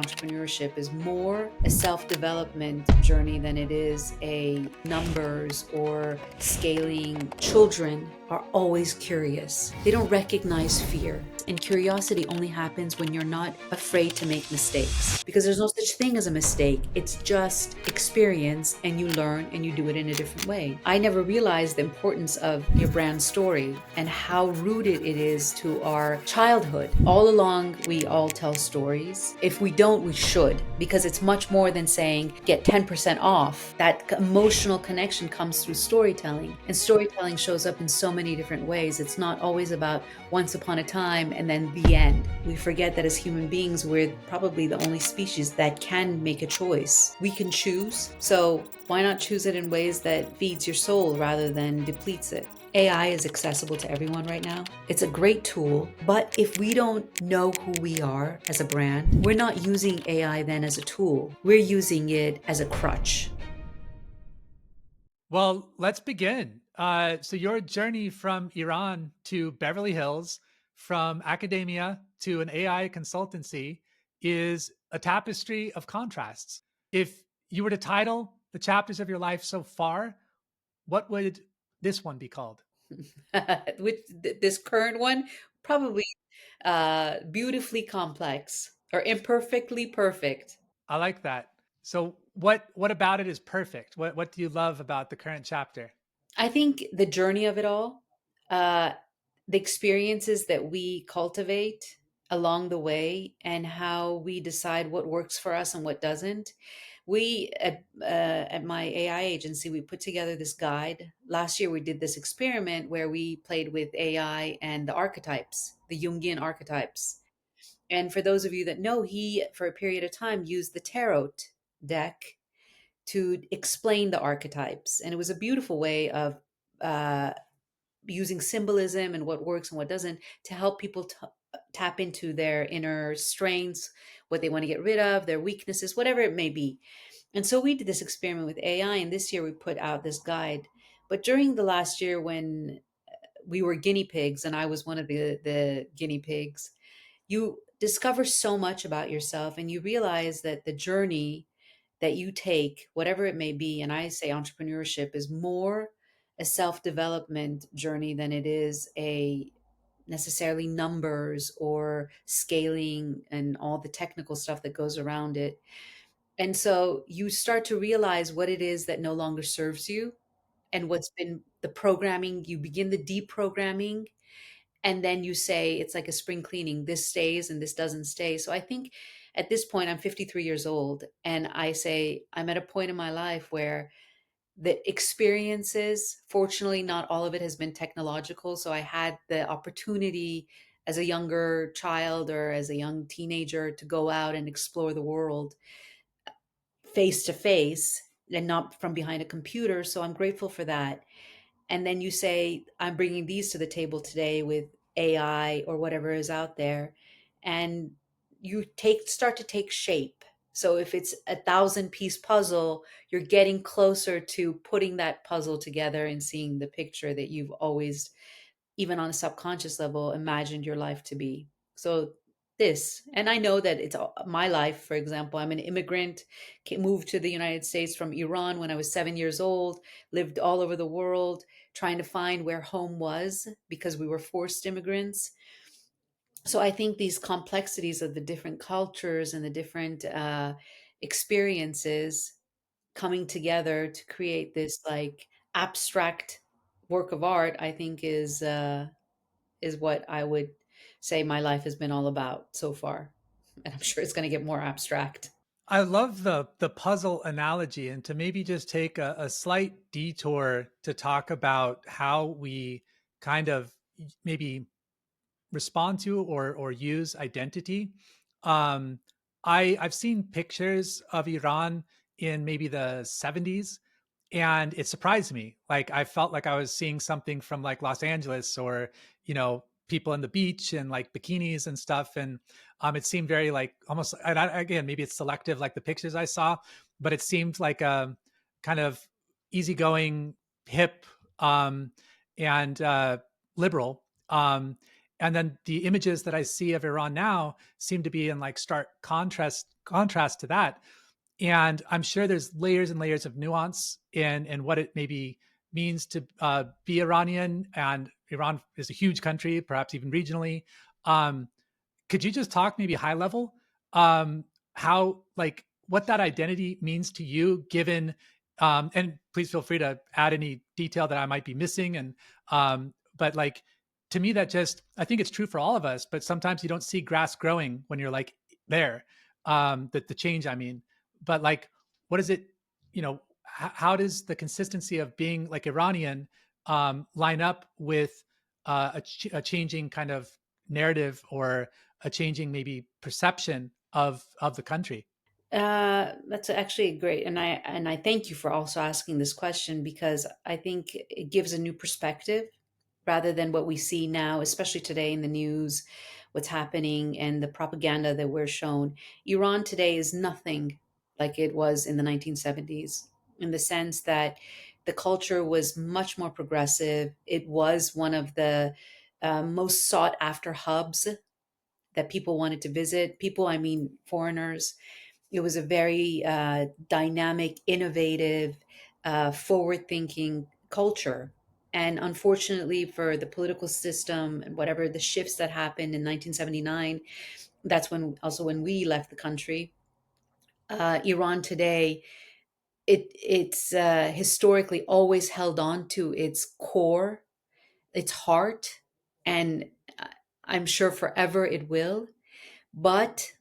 entrepreneurship is more a self-development journey than it is a numbers or scaling. Children are always curious. They don't recognize fear. And curiosity only happens when you're not afraid to make mistakes. Because there's no such thing as a mistake. It's just experience, and you learn and you do it in a different way. I never realized the importance of your brand story and how rooted it is to our childhood. All along, we all tell stories. If we don't, we should, because it's much more than saying get 10% off. That emotional connection comes through storytelling. And storytelling shows up in so many different ways. It's not always about once upon a time and then the end. We forget that as human beings, we're probably the only species that can make a choice. We can choose. So why not choose it in ways that feeds your soul rather than depletes it? AI is accessible to everyone right now. It's a great tool, but if we don't know who we are as a brand, we're not using AI then as a tool. We're using it as a crutch. Well, let's begin. So, your journey from Iran to Beverly Hills, from academia to an AI consultancy, is a tapestry of contrasts. If you were to title the chapters of your life so far, what would this one be called? With this current one, probably beautifully complex or imperfectly perfect. I like that. So, what about it is perfect? What do you love about the current chapter? I think the journey of it all, uh, the experiences that we cultivate along the way, and how we decide what works for us and what doesn't. We at my AI agency, we put together this guide. Last year, we did this experiment where we played with AI and the archetypes, the Jungian archetypes. And for those of you that know, he, for a period of time, used the tarot deck to explain the archetypes. And it was a beautiful way of uh, using symbolism and what works and what doesn't to help people tap into their inner strengths, what they want to get rid of, their weaknesses, whatever it may be. And so we did this experiment with AI, and this year we put out this guide. But during the last year, when we were guinea pigs, and I was one of the guinea pigs, you discover so much about yourself, and you realize that the journey that you take, whatever it may be, and I say entrepreneurship is more a self-development journey than it is a necessarily numbers or scaling and all the technical stuff that goes around it. And so you start to realize what it is that no longer serves you, and what's been the programming. You begin the deprogramming, and then you say it's like a spring cleaning, this stays and this doesn't stay. So I think at this point, I'm 53 years old, and I say I'm at a point in my life where the experiences, fortunately not all of it has been technological, so I had the opportunity as a younger child or as a young teenager to go out and explore the world face to face and not from behind a computer. So I'm grateful for that. And then you say, I'm bringing these to the table today with AI or whatever is out there. And you start to take shape. So if it's 1,000 piece puzzle, you're getting closer to putting that puzzle together and seeing the picture that you've always, even on a subconscious level, imagined your life to be. So this, and I know that it's my life. For example, I'm an immigrant, moved to the United States from Iran when I was 7 years old, lived all over the world trying to find where home was because we were forced immigrants. So I think these complexities of the different cultures and the different experiences coming together to create this like abstract work of art, I think is what I would say my life has been all about so far. And I'm sure it's going to get more abstract. I love the puzzle analogy, and to maybe just take a slight detour to talk about how we kind of maybe respond to or use identity. Um, I've seen pictures of Iran in maybe the 70s, and it surprised me. Like I felt like I was seeing something from like Los Angeles, or people on the beach and like bikinis and stuff. And it seemed very like almost, and again, maybe it's selective, like the pictures I saw, but it seemed like a kind of easygoing, hip, and liberal. And then the images that I see of Iran now seem to be in like stark contrast contrast to that. And I'm sure there's layers and layers of nuance in what it maybe means to be Iranian. And Iran is a huge country, perhaps even regionally. Um, could you just talk maybe high level how like what that identity means to you given and please feel free to add any detail that I might be missing and but like to me that just I think it's true for all of us but sometimes you don't see grass growing when you're like there the change I mean but like what is it you know how does the consistency of being like Iranian line up with a changing kind of narrative or a changing maybe perception of the country. That's actually great, and I thank you for also asking this question because I think it gives a new perspective rather than what we see now, especially today in the news, what's happening and the propaganda that we're shown. Iran today is nothing like it was in the 1970s, in the sense that the culture was much more progressive. It was one of the most sought after hubs that people wanted to visit. People, I mean foreigners. It was a very dynamic, innovative, forward thinking culture. And unfortunately, for the political system and whatever the shifts that happened in 1979, that's when we left the country. Iran today, it's historically always held on to its core, its heart, and uh, I'm sure forever it will. But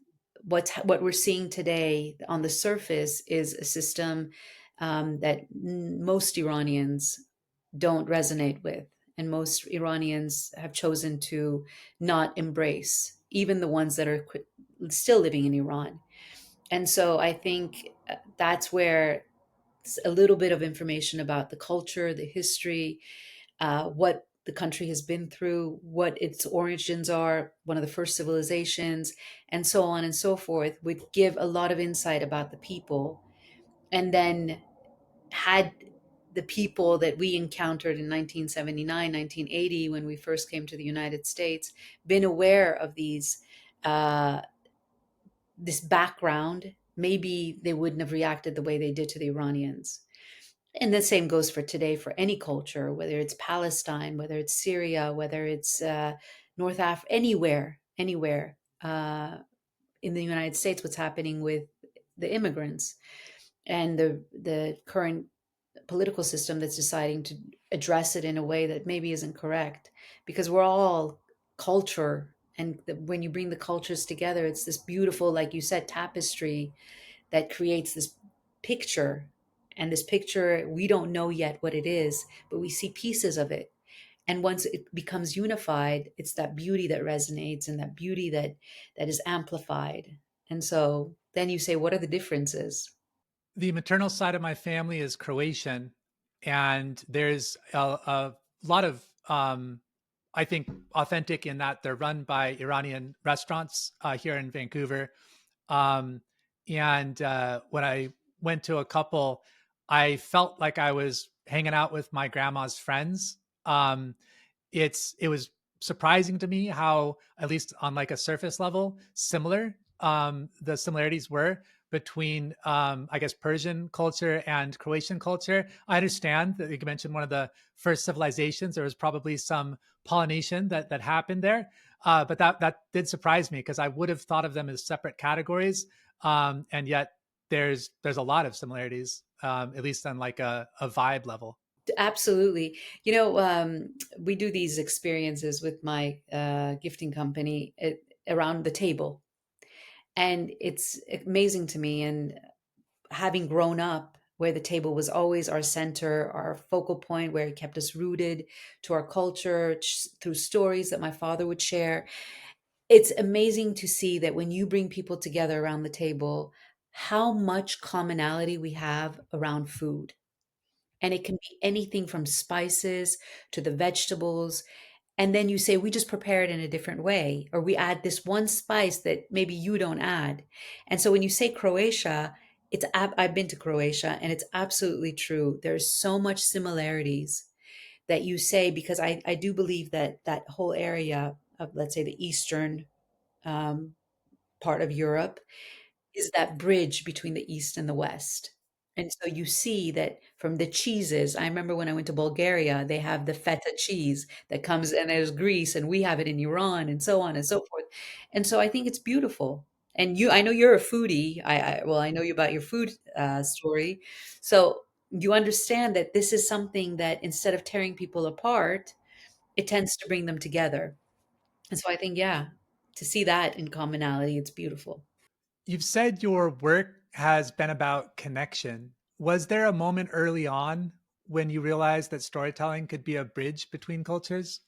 what we're seeing today on the surface is a system that most Iranians don't resonate with, and most Iranians have chosen to not embrace, even the ones that are still living in Iran. And so I think that's where a little bit of information about the culture, the history, what the country has been through, what its origins are, one of the first civilizations, and so on and so forth, would give a lot of insight about the people. And then, had the people that we encountered in 1979, 1980, when we first came to the United States, been aware of uh, this background, maybe they wouldn't have reacted the way they did to the Iranians. And the same goes for today for any culture, whether it's Palestine, whether it's Syria, whether it's North Africa, anywhere in the United States, what's happening with the immigrants and the current political system that's deciding to address it in a way that maybe isn't correct, because we're all culture. And when you bring the cultures together, it's this beautiful, like you said, tapestry that creates this picture. And this picture, we don't know yet what it is, but we see pieces of it. And once it becomes unified, it's that beauty that resonates and that beauty that is amplified. And so then you say, what are the differences? The maternal side of my family is Croatian, and there's a lot of I think authentic in that they're run by Iranian restaurants here in Vancouver. Um, and when I went to a couple, I felt like I was hanging out with my grandma's friends. It was surprising to me how, at least on like a surface level, similar the similarities were between I guess Persian culture and Croatian culture. I understand that you mentioned one of the first civilizations. There was probably some pollination that happened there, but that did surprise me because I would have thought of them as separate categories, and yet there's a lot of similarities, at least on like a vibe level. Absolutely. We do these experiences with my gifting company around the table. And it's amazing to me. And having grown up where the table was always our center, our focal point, where it kept us rooted to our culture through stories that my father would share. It's amazing to see that when you bring people together around the table, how much commonality we have around food. And it can be anything from spices to the vegetables. And then you say, we just prepare it in a different way, or we add this one spice that maybe you don't add. And so when you say Croatia, I've been to Croatia, and it's absolutely true. There's so much similarities that you say, because I do believe that that whole area of, let's say, the eastern um, part of Europe, is that bridge between the East and the West. And so you see that from the cheeses, I remember when I went to Bulgaria, they have the feta cheese that comes and there's Greece, and we have it in Iran, and so on and so forth. And so I think it's beautiful. And I know you're a foodie. Well, I know you about your food story. So you understand that this is something that instead of tearing people apart, it tends to bring them together. And so I think, yeah, to see that in commonality, it's beautiful. You've said your work has been about connection. Was there a moment early on when you realized that storytelling could be a bridge between cultures?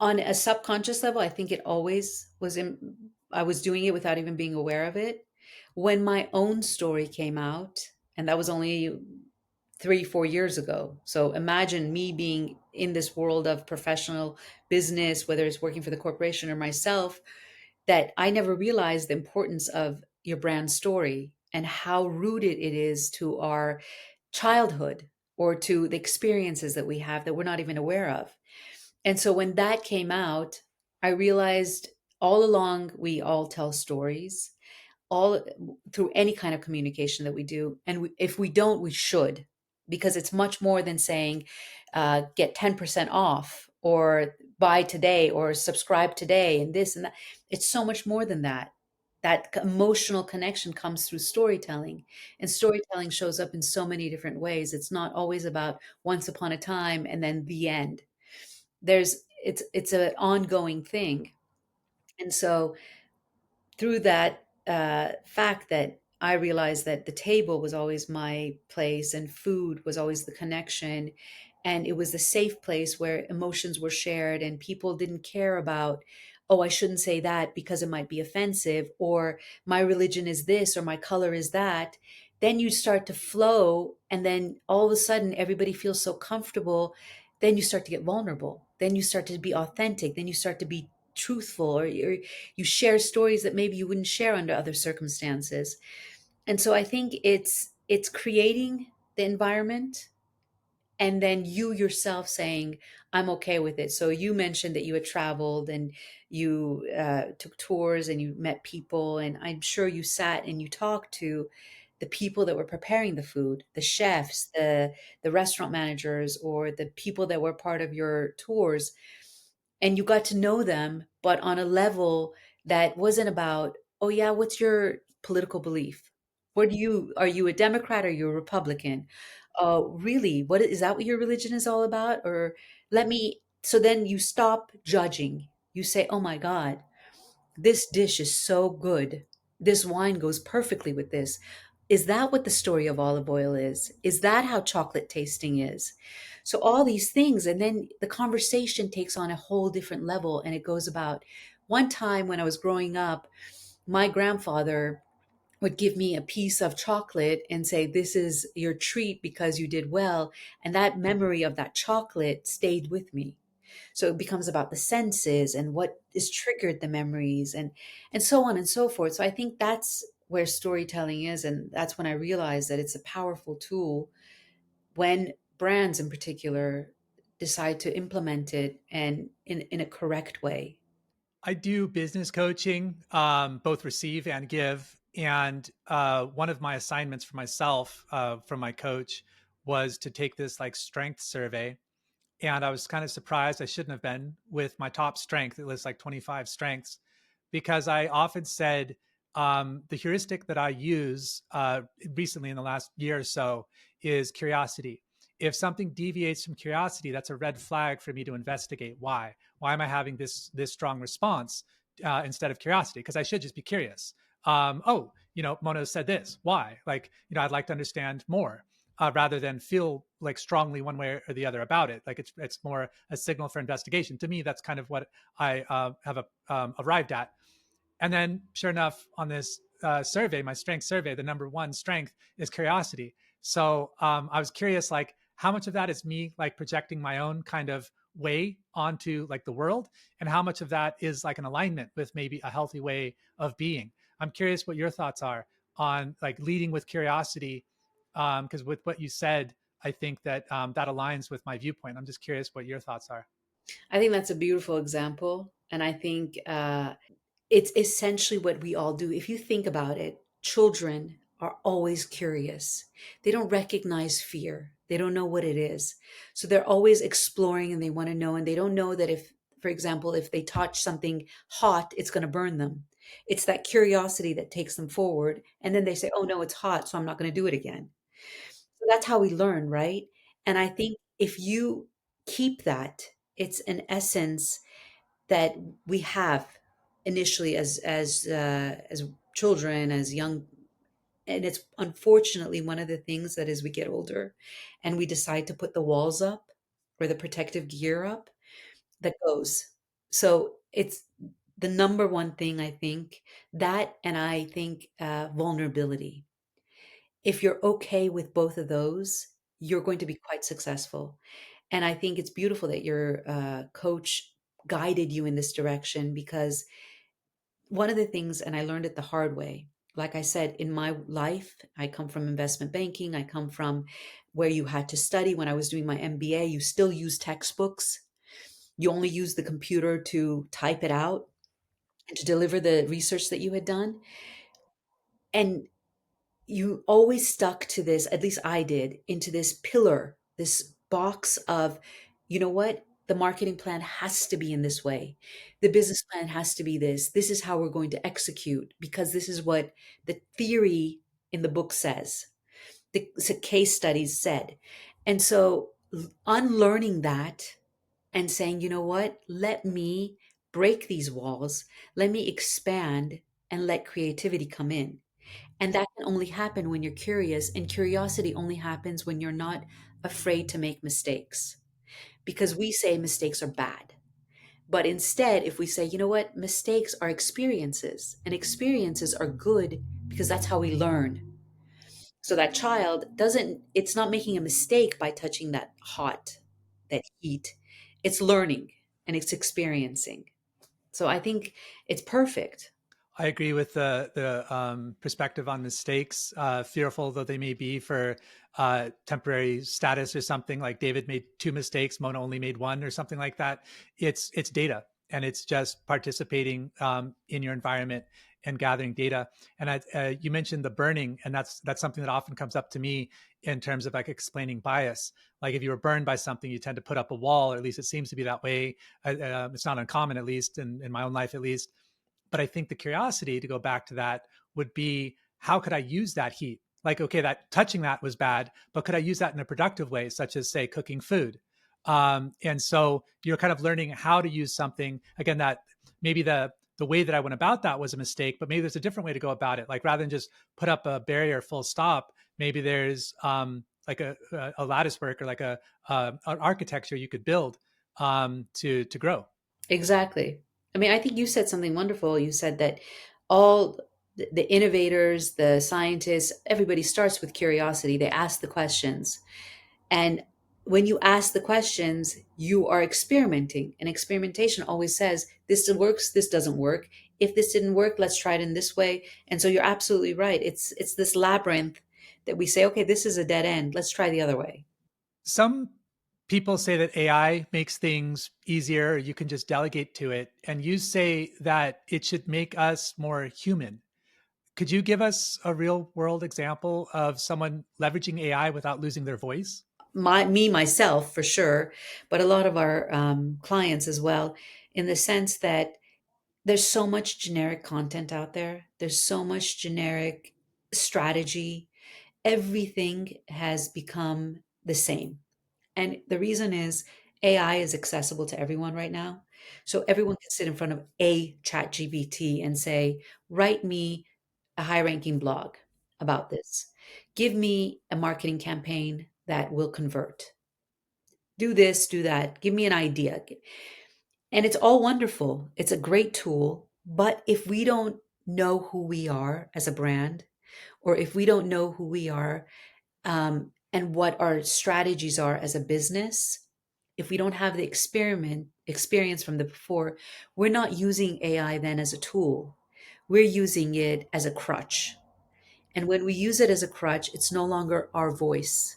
On a subconscious level, I think it always was in, I was doing it without even being aware of it. When my own story came out, and that was only 3, 4 years ago. So imagine me being in this world of professional business, whether it's working for the corporation or myself, that I never realized the importance of your brand story and how rooted it is to our childhood or to the experiences that we have that we're not even aware of. And so when that came out, I realized all along we all tell stories all through any kind of communication that we do. And if we don't, we should, because it's much more than saying, get 10% off or buy today or subscribe today and this and that. It's so much more than that. That emotional connection comes through storytelling, and storytelling shows up in so many different ways. It's not always about once upon a time and then the end. It's an ongoing thing. And so through that fact that I realized that the table was always my place and food was always the connection. And it was the safe place where emotions were shared and people didn't care about, oh, I shouldn't say that because it might be offensive, or my religion is this, or my color is that. Then you start to flow. And then all of a sudden, everybody feels so comfortable. Then you start to get vulnerable. Then you start to be authentic. Then you start to be truthful, or you share stories that maybe you wouldn't share under other circumstances. And so I think it's creating the environment and then you yourself saying, I'm okay with it. So you mentioned that you had traveled and you took tours and you met people, and I'm sure you sat and you talked to the people that were preparing the food, the chefs, the restaurant managers, or the people that were part of your tours, and you got to know them, but on a level that wasn't about, oh yeah, what's your political belief? What do you, are you a Democrat or you a Republican? Really, what is that what your religion is all about? Or let me, so then you stop judging. You say, oh my God, this dish is so good. This wine goes perfectly with this. Is that what the story of olive oil is? Is that how chocolate tasting is? So, all these things. And then the conversation takes on a whole different level. And it goes about one time when I was growing up, my grandfather would give me a piece of chocolate and say, this is your treat because you did well. And that memory of that chocolate stayed with me. So it becomes about the senses and what is triggered the memories, and so on and so forth. So I think that's where storytelling is, and that's when I realized that it's a powerful tool when brands in particular decide to implement it and in a correct way. I do business coaching, both receive and give. And one of my assignments for myself from my coach was to take this like strength survey. And I was kind of surprised, I shouldn't have been, with my top strength. It lists like 25 strengths, because I often said the heuristic that I use recently in the last year or so is curiosity. If something deviates from curiosity, that's a red flag for me to investigate why. Why am I having this strong response instead of curiosity? Because I should just be curious. Oh, Mona said this. Why? Like, I'd like to understand more, rather than feel like strongly one way or the other about it. Like it's more a signal for investigation. To me, that's kind of what I have arrived at. And then, sure enough, on this survey, my strength survey, the number one strength is curiosity. So I was curious, like, how much of that is me like projecting my own kind of way onto like the world, and how much of that is like an alignment with maybe a healthy way of being. I'm curious what your thoughts are on like leading with curiosity, because with what you said, I think that that aligns with my viewpoint. I'm just curious what your thoughts are. I think that's a beautiful example. And I think it's essentially what we all do. If you think about it, children are always curious. They don't recognize fear. They don't know what it is. So they're always exploring and they want to know. And they don't know that if, for example, if they touch something hot, it's going to burn them. It's that curiosity that takes them forward. And then they say, oh, no, it's hot. So I'm not going to do it again. So that's how we learn, right? And I think if you keep that, it's an essence that we have initially as children, as young, and it's unfortunately one of the things that as we get older and we decide to put the walls up or the protective gear up, that goes. So it's the number one thing, I think, that, and I think vulnerability. If you're okay with both of those, you're going to be quite successful. And I think it's beautiful that your coach guided you in this direction, because one of the things, and I learned it the hard way, like I said, in my life, I come from investment banking. I come from where you had to study. When I was doing my MBA, you still use textbooks. You only use the computer to type it out and to deliver the research that you had done. And you always stuck to this, at least I did, into this pillar, this box of, you know what? The marketing plan has to be in this way. The business plan has to be this. This is how we're going to execute because this is what the theory in the book says. The case studies said. And so unlearning that and saying, you know what? Let me break these walls. Let me expand and let creativity come in. And that can only happen when you're curious, and curiosity only happens when you're not afraid to make mistakes. Because we say mistakes are bad. But instead, if we say, you know what, mistakes are experiences, and experiences are good because that's how we learn. So that child doesn't, it's not making a mistake by touching that hot, that heat. It's learning and it's experiencing. So I think it's perfect. I agree with the perspective on mistakes, fearful though they may be for temporary status or something. Like David made two mistakes, Mona only made one, or something like that. It's data, and it's just participating in your environment and gathering data. And you mentioned the burning, and that's something that often comes up to me in terms of like explaining bias. Like if you were burned by something, you tend to put up a wall, or at least it seems to be that way. It's not uncommon, at least in my own life, at least. But I think the curiosity, to go back to that, would be, how could I use that heat? Like, okay, that touching that was bad, but could I use that in a productive way, such as, say, cooking food? And so you're kind of learning how to use something, again, that maybe the way that I went about that was a mistake, but maybe there's a different way to go about it. Like rather than just put up a barrier full stop, maybe there's like a lattice work, or like an architecture you could build to grow. Exactly. I mean, I think you said something wonderful. You said that all the innovators, the scientists, everybody starts with curiosity. They ask the questions. And when you ask the questions, you are experimenting. And experimentation always says, this works, this doesn't work. If this didn't work, let's try it in this way. And so you're absolutely right. It's this labyrinth that we say, okay, this is a dead end. Let's try the other way. Some people say that AI makes things easier. You can just delegate to it. And you say that it should make us more human. Could you give us a real world example of someone leveraging AI without losing their voice? Me myself for sure, but a lot of our clients as well, in the sense that there's so much generic content out there. There's so much generic strategy. Everything has become the same. And the reason is AI is accessible to everyone right now. So everyone can sit in front of a chat GPT and say, write me a high ranking blog about this. Give me a marketing campaign that will convert. Do this, do that. Give me an idea. And it's all wonderful. It's a great tool. But if we don't know who we are as a brand, or if we don't know who we are and what our strategies are as a business, if we don't have the experience from the before, we're not using AI then as a tool. We're using it as a crutch. And when we use it as a crutch, it's no longer our voice.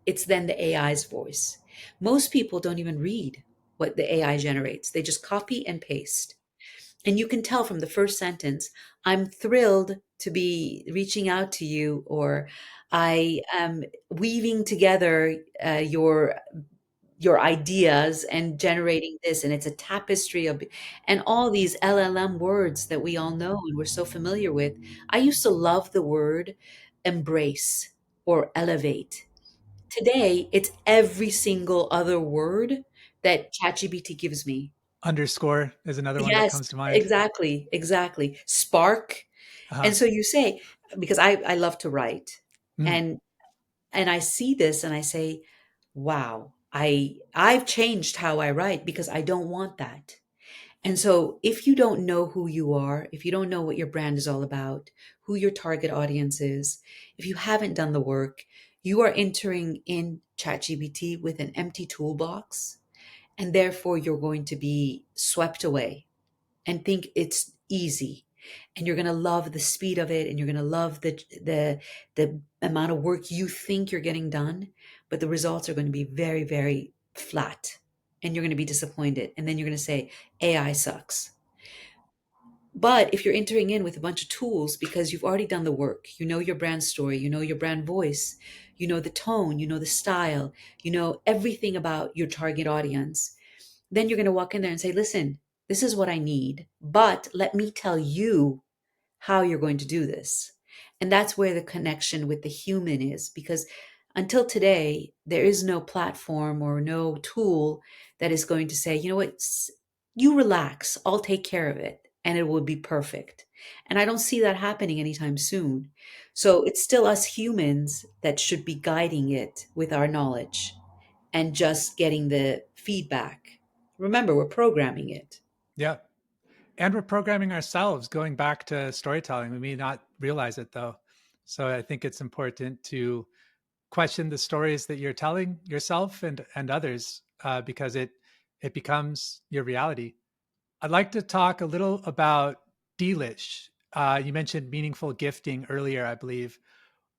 It's then the AI's voice. Most people don't even read what the AI generates. They just copy and paste. And you can tell from the first sentence, I'm thrilled to be reaching out to you, or I am weaving together your ideas and generating this, and it's a tapestry of, and all these LLM words that we all know and we're so familiar with. I used to love the word embrace or elevate. Today, it's every single other word that ChatGPT gives me. Underscore is another one that Yes, comes to mind. exactly, exactly. Spark. Uh-huh. And so you say, because I love to write, Mm. and I see this and I say, wow, I've changed how I write because I don't want that. And so if you don't know who you are, if you don't know what your brand is all about, who your target audience is, if you haven't done the work, you are entering in ChatGPT with an empty toolbox, and therefore you're going to be swept away and think it's easy, and you're going to love the speed of it, and you're going to love the amount of work you think you're getting done, but the results are going to be very, very flat, and you're going to be disappointed, and then you're going to say AI sucks. But if you're entering in with a bunch of tools because you've already done the work, you know your brand story, you know your brand voice, you know the tone, you know the style, you know everything about your target audience, then you're going to walk in there and say, listen, this is what I need, but let me tell you how you're going to do this. And that's where the connection with the human is, because until today, there is no platform or no tool that is going to say, you know what, you relax, I'll take care of it, and it will be perfect. And I don't see that happening anytime soon. So it's still us humans that should be guiding it with our knowledge and just getting the feedback. Remember, we're programming it. Yeah. And we're programming ourselves going back to storytelling. We may not realize it though. So I think it's important to question the stories that you're telling yourself and others because it becomes your reality. I'd like to talk a little about Delish. You mentioned meaningful gifting earlier, I believe,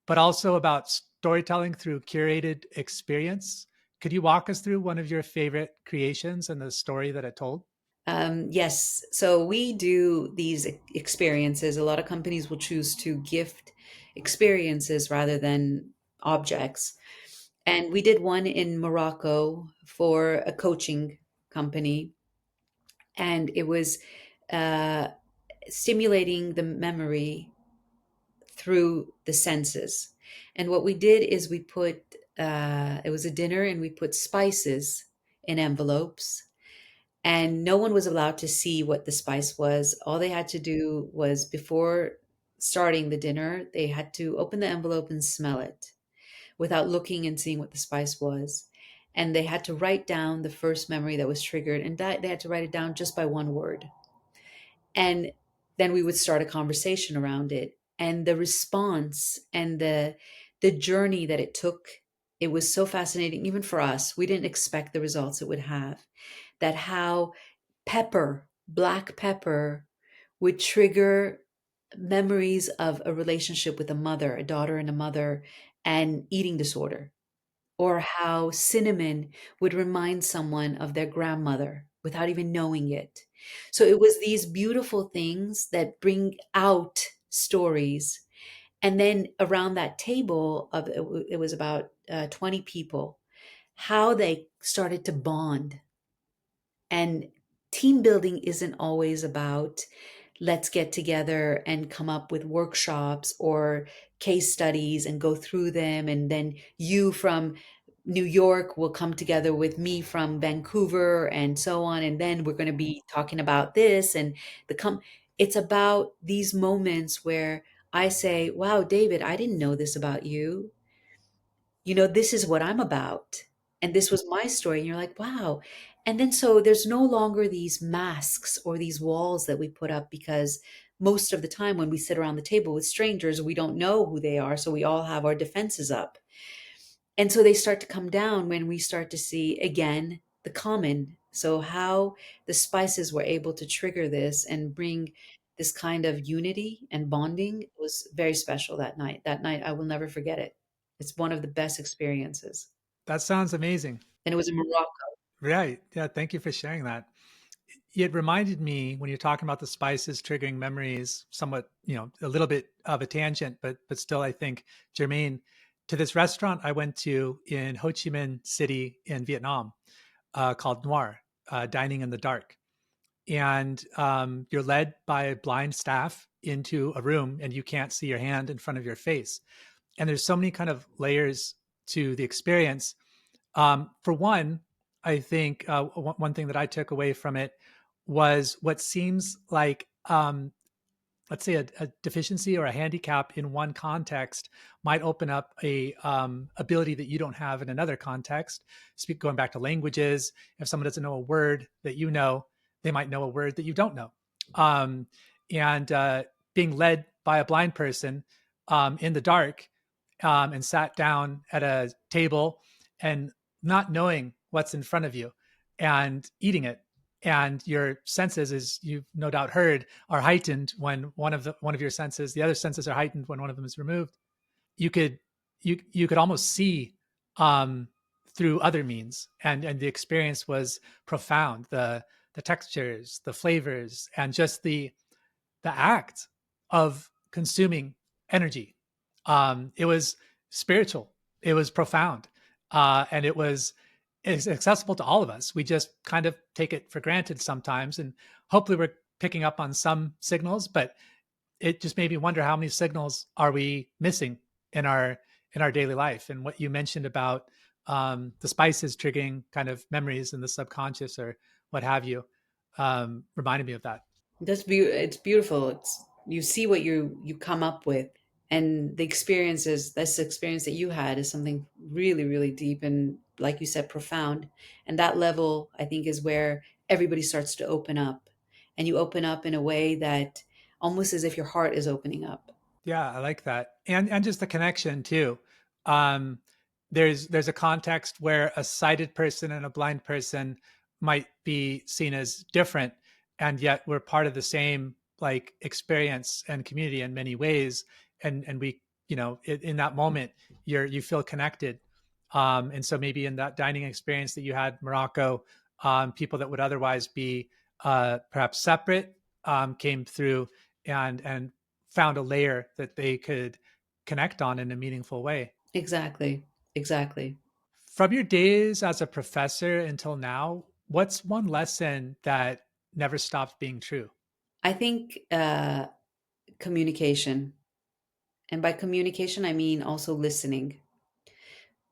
but also about storytelling through curated experience. Could you walk us through one of your favorite creations and the story that it told? Yes, so we do these experiences. A lot of companies will choose to gift experiences rather than objects. And we did one in Morocco for a coaching company, and it was uh, stimulating the memory through the senses. And what we did is we put, it was a dinner, and we put spices in envelopes, and no one was allowed to see what the spice was. All they had to do was, before starting the dinner, they had to open the envelope and smell it without looking and seeing what the spice was. And they had to write down the first memory that was triggered, and that they had to write it down just by one word. And then we would start a conversation around it. And the response and the journey that it took, it was so fascinating, even for us. We didn't expect the results it would have. That how pepper, black pepper, would trigger memories of a relationship with a mother, a daughter and a mother, and eating disorder, or how cinnamon would remind someone of their grandmother without even knowing it. So it was these beautiful things that bring out stories. And then around that table of, it was about 20 people, how they started to bond. And team building isn't always about, let's get together and come up with workshops or case studies and go through them. And then you from New York will come together with me from Vancouver and so on. And then we're going to be talking about this and it's about these moments where I say, wow, David, I didn't know this about you. This is what I'm about. And this was my story. And you're like, wow. And then so there's no longer these masks or these walls that we put up, because most of the time when we sit around the table with strangers, we don't know who they are. So we all have our defenses up. And so they start to come down when we start to see again the common. So how the spices were able to trigger this and bring this kind of unity and bonding was very special that night. That night, I will never forget it. It's one of the best experiences. That sounds amazing. And it was in Morocco. Right. Yeah. Thank you for sharing that. it reminded me when you're talking about the spices triggering memories, somewhat, a little bit of a tangent, but still, I think germane to this restaurant I went to in Ho Chi Minh City in Vietnam, called Noir, Dining in the Dark. And you're led by a blind staff into a room, and you can't see your hand in front of your face. And there's so many kind of layers to the experience. For one, I think one thing that I took away from it was what seems like, let's say, a deficiency or a handicap in one context might open up a ability that you don't have in another context. Going back to languages, if someone doesn't know a word that you know, they might know a word that you don't know. Um, and being led by a blind person in the dark, and sat down at a table and not knowing what's in front of you and eating it, and your senses, as you've no doubt heard, are heightened when one of your senses, the other senses are heightened when one of them is removed. You could you could almost see um, through other means, and the experience was profound. The textures, the flavors, and just the act of consuming energy. It was spiritual. It was profound, and it's accessible to all of us. We just kind of take it for granted sometimes, and hopefully we're picking up on some signals. But it just made me wonder, how many signals are we missing in our daily life? And what you mentioned about the spices triggering kind of memories in the subconscious or what have you, reminded me of that. It's beautiful. It's you see what you come up with, and the experiences. This experience that you had is something really, really deep and, like you said, profound. And that level, I think, is where everybody starts to open up, and you open up in a way that almost as if your heart is opening up. Yeah, I like that. And just the connection too. Um, there's a context where a sighted person and a blind person might be seen as different, and yet we're part of the same like experience and community in many ways. And we, in that moment, you feel connected. And so maybe in that dining experience that you had in Morocco, people that would otherwise be perhaps separate, came through and found a layer that they could connect on in a meaningful way. Exactly. Exactly. From your days as a professor until now, what's one lesson that never stops being true? I think communication. And by communication, I mean also listening.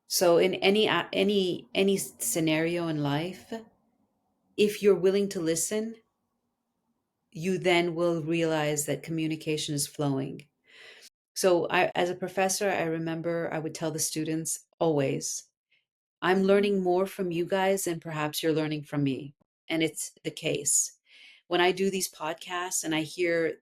So in any scenario in life, if you're willing to listen, you then will realize that communication is flowing. So as a professor, I remember I would tell the students always, I'm learning more from you guys than perhaps you're learning from me. And it's the case. When I do these podcasts and I hear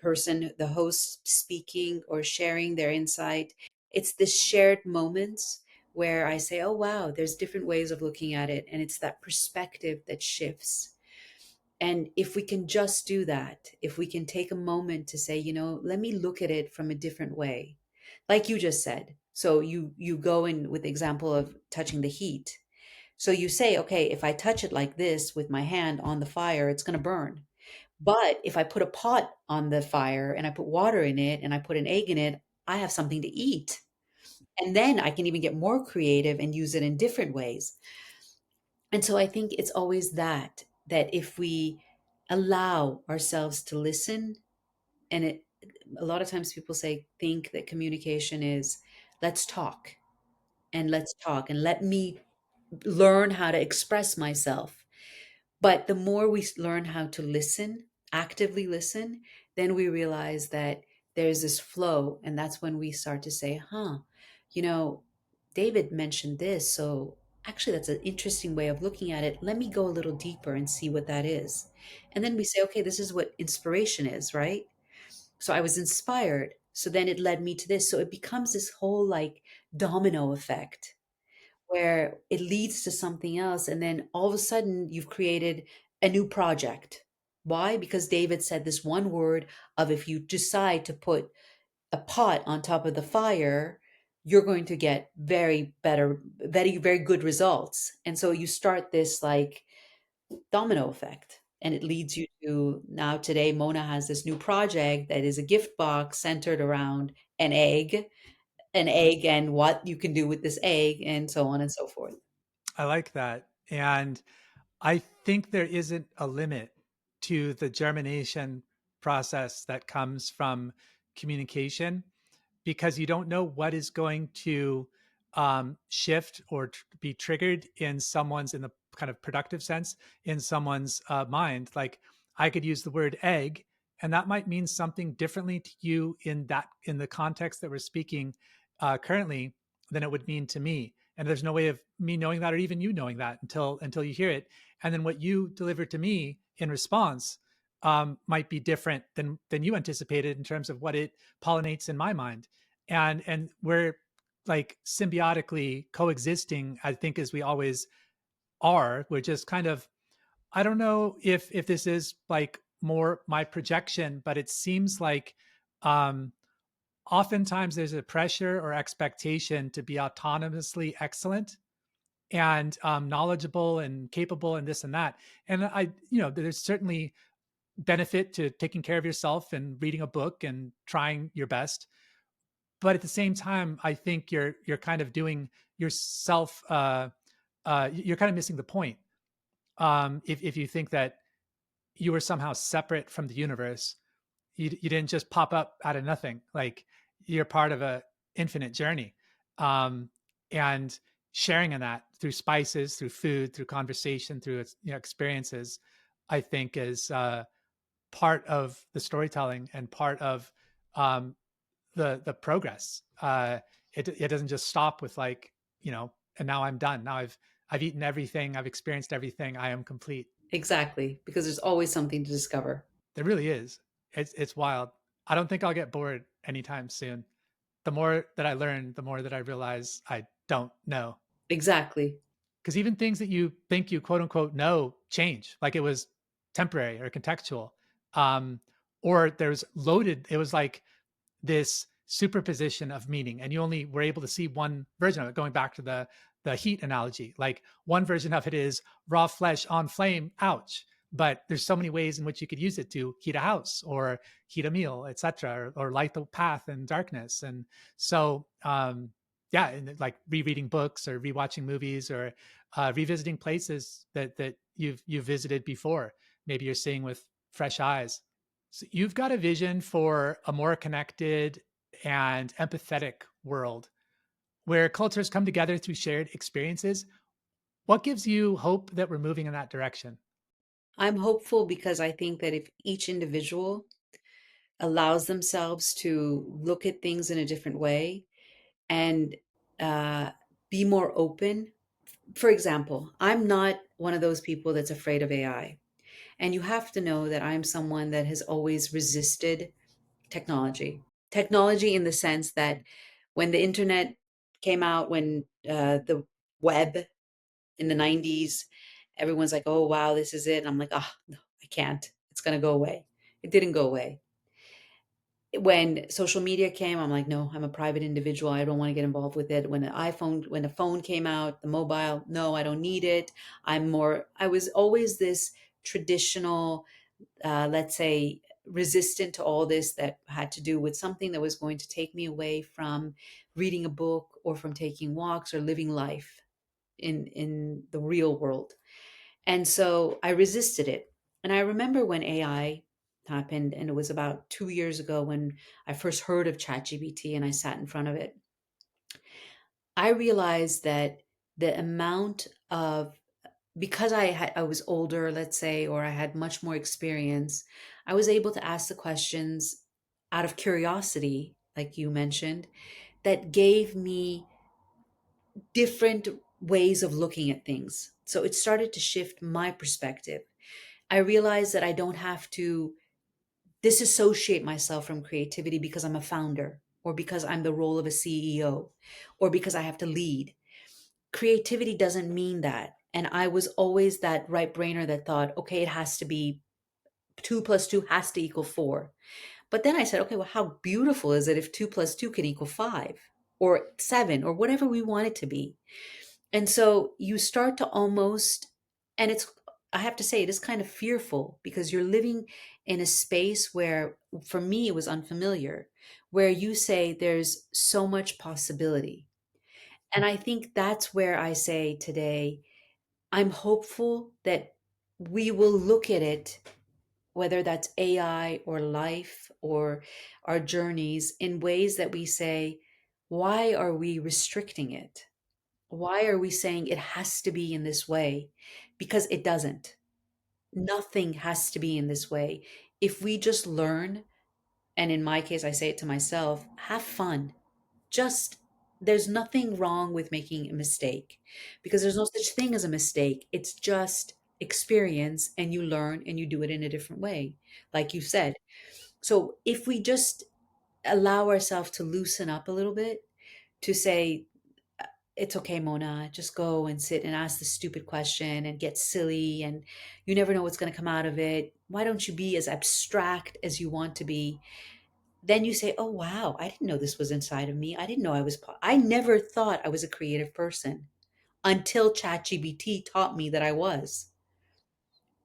the host speaking or sharing their insight, it's this shared moments where I say, oh, wow, there's different ways of looking at it. And it's that perspective that shifts. And if we can just do that, if we can take a moment to say, let me look at it from a different way, like you just said. So you go in with the example of touching the heat. So you say, okay, if I touch it like this with my hand on the fire, it's going to burn. But if I put a pot on the fire and I put water in it and I put an egg in it, I have something to eat. And then I can even get more creative and use it in different ways. And so I think it's always that if we allow ourselves to listen, and a lot of times people think that communication is let's talk and let me learn how to express myself. But the more we learn how to listen, actively listen, then we realize that there's this flow. And that's when we start to say, you know, David mentioned this. So actually, that's an interesting way of looking at it. Let me go a little deeper and see what that is. And then we say, okay, this is what inspiration is, right? So I was inspired. So then it led me to this. So it becomes this whole like domino effect where it leads to something else. And then all of a sudden, you've created a new project. Why? Because David said this one word of if you decide to put a pot on top of the fire, you're going to get very, very good results. And so you start this like domino effect. and it leads you to now today Mona has this new project that is a gift box centered around an egg, an egg and what you can do with this egg and so on and so forth. I like that. And I think there isn't a limit to the germination process that comes from communication, because you don't know what is going to shift or be triggered in someone's, in the kind of productive sense, in someone's mind. Like, I could use the word egg, and that might mean something differently to you in that, in the context that we're speaking currently, than it would mean to me. And there's no way of me knowing that, or even you knowing that, until you hear it. And then what you deliver to me in response might be different than you anticipated, in terms of what it pollinates in my mind. And we're like symbiotically coexisting, I think, as we always are. We're just kind of, I don't know if this is like more my projection, but it seems like um oftentimes there's a pressure or expectation to be autonomously excellent and knowledgeable and capable and this and that. And I, there's certainly benefit to taking care of yourself and reading a book and trying your best. But at the same time, I think you're kind of doing yourself. You're kind of missing the point if you think that you were somehow separate from the universe. You didn't just pop up out of nothing. Like, you're part of a infinite journey, and sharing in that through spices, through food, through conversation, through experiences, I think is part of the storytelling and part of um, the progress. It doesn't just stop with like, and now I'm done. Now I've eaten everything. I've experienced everything. I am complete. Exactly, because there's always something to discover. There really is. It's wild. I don't think I'll get bored anytime soon. The more that I learn, the more that I realize I don't know. Exactly. Because even things that you think you quote unquote know change, like it was temporary or contextual, um, or there's loaded. It was like this superposition of meaning, and you only were able to see one version of it. Going back to the heat analogy, like one version of it is raw flesh on flame, ouch, but there's so many ways in which you could use it to heat a house or heat a meal, etc., or light the path in darkness. And so yeah, and like rereading books or rewatching movies, or revisiting places that you've visited before, maybe you're seeing with fresh eyes. So you've got a vision for a more connected and empathetic world where cultures come together through shared experiences. What gives you hope that we're moving in that direction? I'm hopeful because I think that if each individual allows themselves to look at things in a different way and uh, be more open. For example, I'm not one of those people that's afraid of AI. And you have to know that I'm someone that has always resisted technology. Technology in the sense that when the internet came out, when the web in the 90s, everyone's like, oh, wow, this is it. And I'm like, oh, no, I can't. It's going to go away. It didn't go away. When social media came, I'm like, no, I'm a private individual. I don't want to get involved with it. When the phone came out, the mobile, no, I don't need it. I was always this traditional, let's say, resistant to all this that had to do with something that was going to take me away from reading a book or from taking walks or living life in the real world. And so I resisted it. And I remember when AI happened, and it was about 2 years ago when I first heard of ChatGPT and I sat in front of it. I realized that the amount of because I was older, let's say, or I had much more experience, I was able to ask the questions out of curiosity, like you mentioned, that gave me different ways of looking at things. So it started to shift my perspective. I realized that I don't have to disassociate myself from creativity because I'm a founder or because I'm the role of a CEO or because I have to lead. Creativity doesn't mean that. And I was always that right brainer that thought, okay, it has to be 2 plus 2 has to equal 4. But then I said, okay, well, how beautiful is it if 2 plus 2 can equal 5 or 7 or whatever we want it to be? And so you start to almost, and it's I have to say it is kind of fearful because you're living in a space where, for me, it was unfamiliar, where you say there's so much possibility. And I think that's where I say today, I'm hopeful that we will look at it, whether that's AI or life or our journeys, in ways that we say, why are we restricting it? Why are we saying it has to be in this way? Because it doesn't. Nothing has to be in this way. If we just learn, and in my case, I say it to myself, have fun. Just, there's nothing wrong with making a mistake because there's no such thing as a mistake. It's just experience, and you learn and you do it in a different way, like you said. So if we just allow ourselves to loosen up a little bit, to say, it's okay, Mona, just go and sit and ask the stupid question and get silly, and you never know what's going to come out of it. Why don't you be as abstract as you want to be? Then you say, oh, wow, I didn't know this was inside of me. I didn't know I never thought I was a creative person until ChatGPT taught me that I was.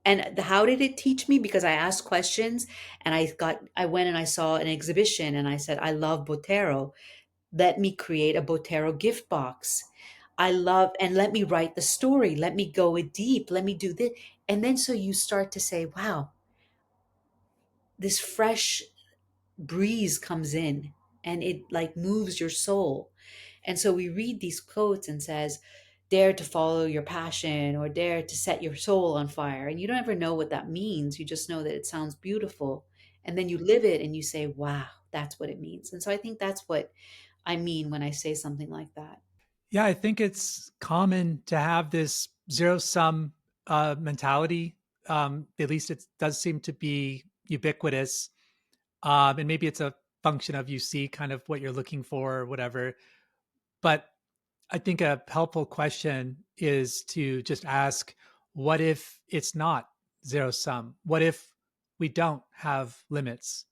And how did it teach me? Because I asked questions, and I went and I saw an exhibition, and I said, I love Botero. Let me create a Botero gift box. I love, and let me write the story. Let me go it deep. Let me do this. And then so you start to say, wow, this fresh breeze comes in and it like moves your soul. And so we read these quotes and says, dare to follow your passion or dare to set your soul on fire. And you don't ever know what that means. You just know that it sounds beautiful. And then you live it and you say, wow, that's what it means. And so I think that's what I mean when I say something like that. Yeah, I think it's common to have this zero sum mentality. At least it does seem to be ubiquitous. And maybe it's a function of you see kind of what you're looking for or whatever. But I think a helpful question is to just ask, what if it's not zero sum? What if we don't have limits?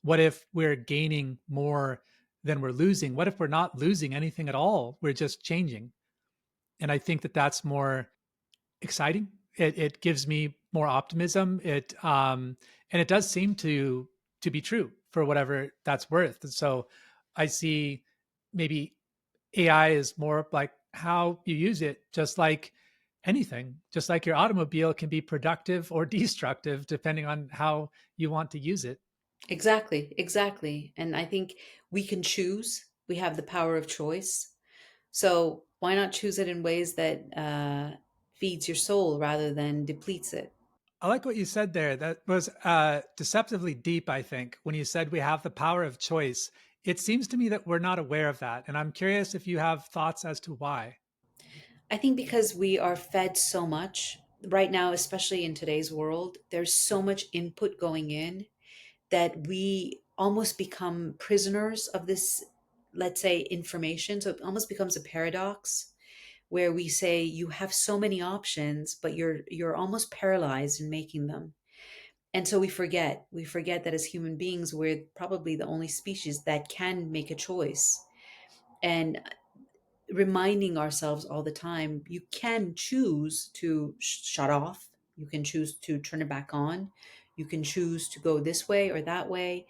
What if we're gaining more than we're losing? What if we're not losing anything at all? We're just changing. And I think that that's more exciting. It gives me more optimism. And it does seem to be true for whatever that's worth. And so I see maybe AI is more like how you use it, just like anything, just like your automobile can be productive or destructive depending on how you want to use it. Exactly, exactly. And I think we can choose. We have the power of choice. So why not choose it in ways that feeds your soul rather than depletes it? I like what you said there. That was deceptively deep, I think, when you said we have the power of choice. It seems to me that we're not aware of that. And I'm curious if you have thoughts as to why. I think because we are fed so much right now, especially in today's world, there's so much input going in that we almost become prisoners of this, let's say, information. So it almost becomes a paradox where we say you have so many options, but you're almost paralyzed in making them. And so we forget that as human beings, we're probably the only species that can make a choice. And reminding ourselves all the time, you can choose to shut off, you can choose to turn it back on, you can choose to go this way or that way.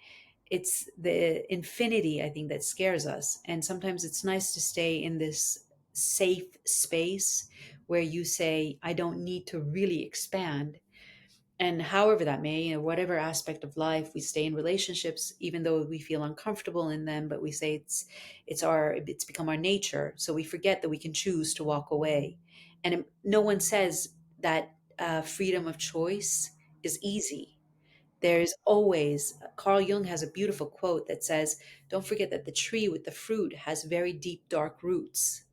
It's the infinity, I think, that scares us. And sometimes it's nice to stay in this safe space where you say, I don't need to really expand. And however that may, whatever aspect of life, we stay in relationships even though we feel uncomfortable in them, but we say it's become our nature, so we forget that we can choose to walk away. And no one says that freedom of choice is easy. There's always, Carl Jung has a beautiful quote that says, don't forget that the tree with the fruit has very deep dark roots.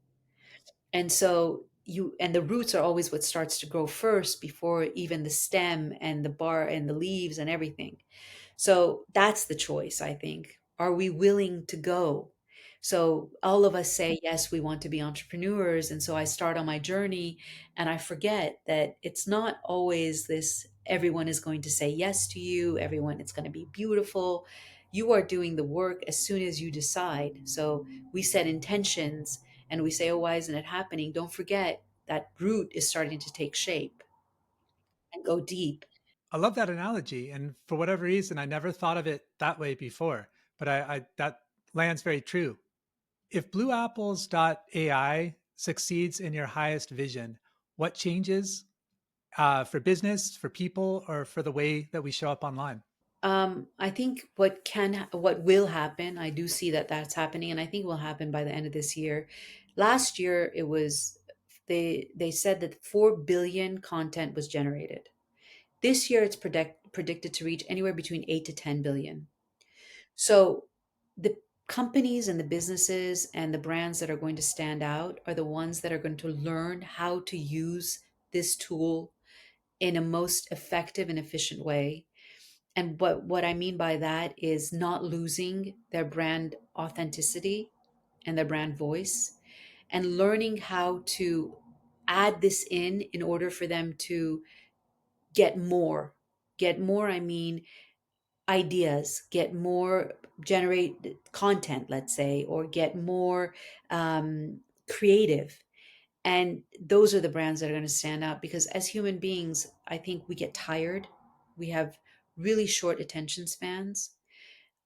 And so the roots are always what starts to grow first before even the stem and the bar and the leaves and everything. So that's the choice, I think. Are we willing to go? So all of us say, yes, we want to be entrepreneurs. And so I start on my journey and I forget that it's not always this, everyone is going to say yes to you, everyone, it's going to be beautiful. You are doing the work as soon as you decide. So we set intentions and we say, oh, why isn't it happening? Don't forget that root is starting to take shape. and go deep. I love that analogy, and for whatever reason, I never thought of it that way before, but I that lands very true. If blueapples.ai succeeds in your highest vision, what changes for business, for people, or for the way that we show up online? I think what will happen, I do see that that's happening, and I think will happen by the end of this year. Last year, it was they said that 4 billion content was generated. This year, it's predicted to reach anywhere between 8 to 10 billion. So the companies and the businesses and the brands that are going to stand out are the ones that are going to learn how to use this tool in a most effective and efficient way. And what I mean by that is not losing their brand authenticity and their brand voice, and learning how to add this in order for them to get more. Get more, I mean, ideas, get more, generate content, let's say, or get more creative. And those are the brands that are going to stand out, because as human beings, I think we get tired. We have really short attention spans.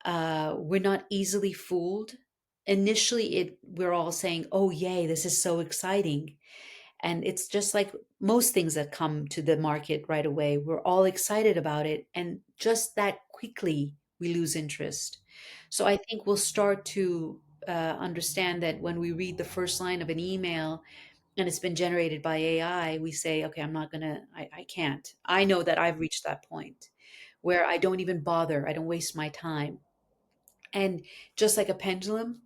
We're not easily fooled. Initially, we're all saying, "Oh, yay, this is so exciting." And it's just like most things that come to the market right away. We're all excited about it. And just that quickly, we lose interest. So I think we'll start to understand that when we read the first line of an email and it's been generated by AI, we say, okay, I'm not going to, I can't. I know that I've reached that point where I don't even bother, I don't waste my time. And just like a pendulum,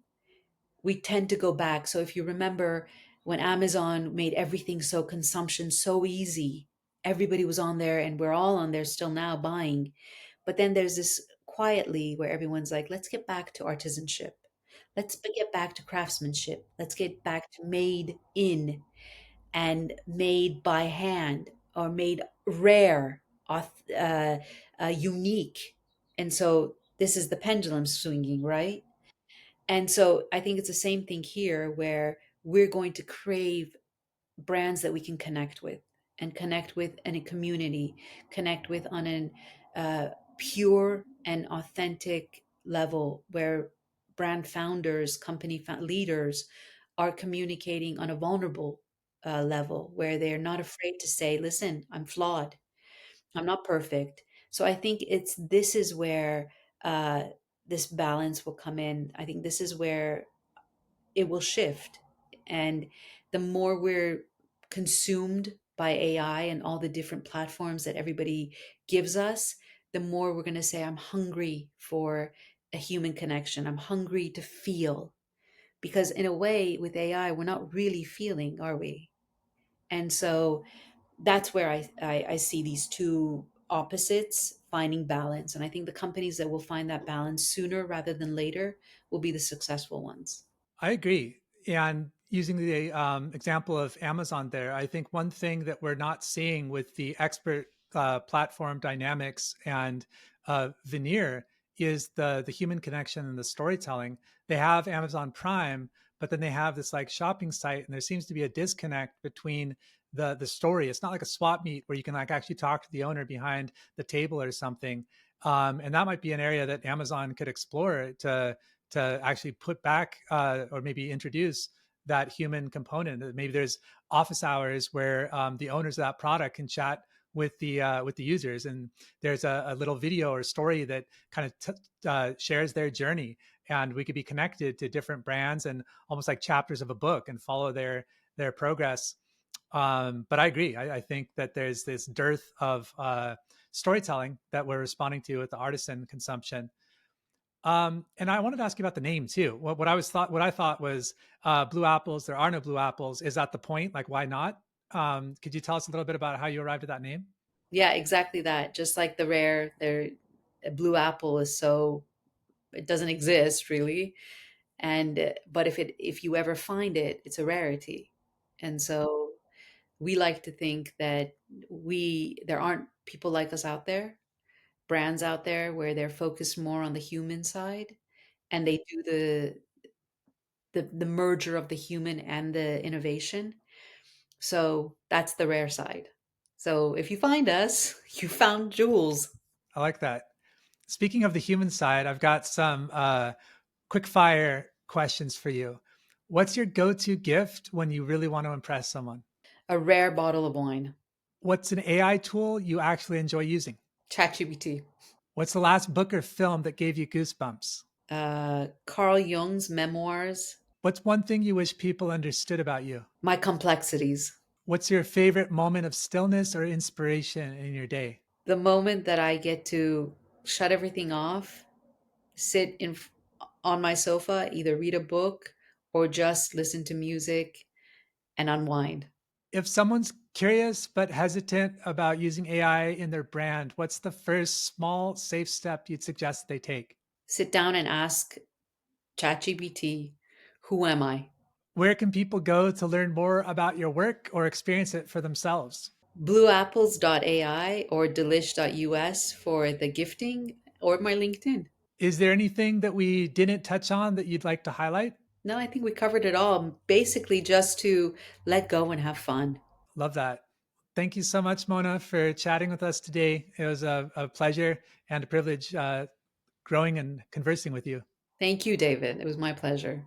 we tend to go back. So if you remember when Amazon made everything so consumption so easy, everybody was on there and we're all on there still now buying. But then there's this quietly where everyone's like, let's get back to artisanship. Let's get back to craftsmanship. Let's get back to made in and made by hand or made rare, unique. And so this is the pendulum swinging, right? And so I think it's the same thing here where we're going to crave brands that we can connect with and connect with in a community, connect with on an pure and authentic level where brand founders, leaders are communicating on a vulnerable level where they're not afraid to say, listen, I'm flawed. I'm not perfect. So I think this is where uh, this balance will come in. I think this is where it will shift. And the more we're consumed by AI and all the different platforms that everybody gives us, the more we're going to say, I'm hungry for a human connection. I'm hungry to feel. Because in a way, with AI, we're not really feeling, are we? And so that's where I see these two opposites finding balance. And I think the companies that will find that balance sooner rather than later will be the successful ones. I agree. And using the example of Amazon there, I think one thing that we're not seeing with the expert platform dynamics and veneer is the human connection and the storytelling. They have Amazon Prime, but then they have this like shopping site, and there seems to be a disconnect between the story. It's not like a swap meet where you can like actually talk to the owner behind the table or something. And that might be an area that Amazon could explore to actually put back or maybe introduce that human component. Maybe there's office hours where the owners of that product can chat with the users, and there's a little video or story that kind of shares their journey, and we could be connected to different brands and almost like chapters of a book and follow their progress. But I agree. I think that there's this dearth of storytelling that we're responding to with the artisan consumption. And I wanted to ask you about the name too. What I thought was blue apples. There are no blue apples. Is that the point? Like, why not? Could you tell us a little bit about how you arrived at that name? Yeah, exactly that. Just like the rare, there, a blue apple is so it doesn't exist really, and but if you ever find it, it's a rarity. And so we like to think that there aren't people like us out there, brands out there where they're focused more on the human side, and they do the merger of the human and the innovation. So that's the rare side. So if you find us, you found jewels. I like that. Speaking of the human side, I've got some quick fire questions for you. What's your go to gift when you really want to impress someone? A rare bottle of wine. What's an AI tool you actually enjoy using? ChatGPT. What's the last book or film that gave you goosebumps? Carl Jung's memoirs. What's one thing you wish people understood about you? My complexities. What's your favorite moment of stillness or inspiration in your day? The moment that I get to shut everything off, sit on my sofa, either read a book or just listen to music and unwind. If someone's curious but hesitant about using AI in their brand, what's the first small, safe step you'd suggest they take? Sit down and ask ChatGPT, who am I? Where can people go to learn more about your work or experience it for themselves? Blueapples.ai or delish.us for the gifting, or my LinkedIn. Is there anything that we didn't touch on that you'd like to highlight? No, I think we covered it all. Basically, just to let go and have fun. Love that. Thank you so much, Mona, for chatting with us today. It was a pleasure and a privilege growing and conversing with you. Thank you, David. It was my pleasure.